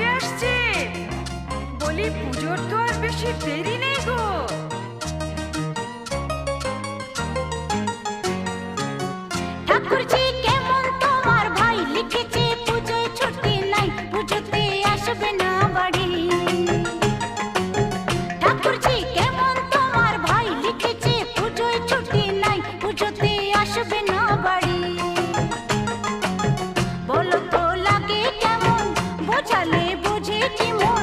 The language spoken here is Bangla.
কবে আসছে? বলি পুজোর তো আর বেশি দেরি নেই গো। ঠাকুরজি কেমন তোমার ভাই লিখেছে পুজোয় ছুটি নাই, পুজোতে আসবে না বাড়ি। ঠাকুরজি কেমন তোমার ভাই লিখেছে পুজোয় ছুটি নাই, পুজোতে আসবে না বাড়ি। বলো তো লাগে কেমন, বোঝালে বুঝে কি মন।